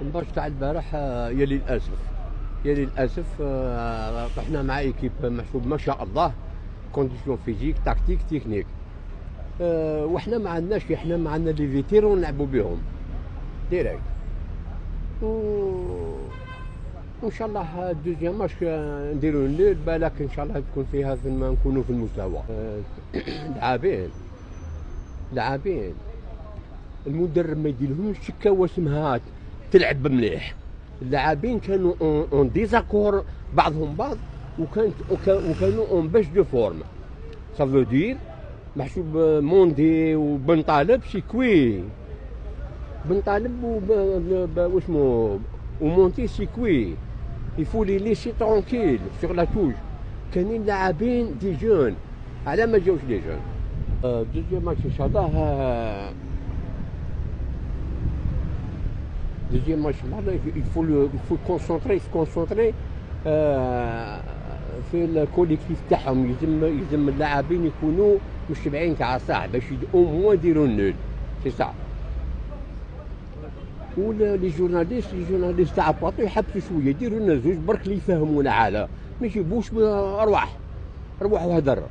الماتش تاع البارح يا للاسف يا للاسف طحنا مع ايكيب محسوب ما شاء الله، كونديسيون فيزيك تكتيك تكنيك. وحنا ما عندناش، احنا ما عندنا لي فيتيرون نلعبوا بهم ديريكت. وان شاء الله الدوزيام ماتش نديرو الليل بالك ان شاء الله تكون فيها نكونوا في المستوى. لاعبين المدرب ما يديرلهمش شكاوى اسمها تلعب مليح. اللاعبين كانوا اون ديزاكور بعضهم بعض، وكانوا اون باش دو فورم. سافو دير محسوب موندي وبن طالب سيكوي، بن طالب واسمو ومونتي سيكوي، يفو لي ليسي ترونكيل سور لا توج. كاينين لاعبين دي جون، على ما جاوش دي جون. دوزيام ماتش ان شاء الله، دوزيام ماتش يفو كونسونطري في الكوليكتيف تاعهم. يلزم اللاعبين يكونوا مشبعين كاع صح باش او موان يديروا النول، سي صح. ولا لي جورناليست تاع باطو يحبسوا شويه، يديروا لنا زوج برك اللي يفهمونا، على ما يجيبوش ارواح وهدر.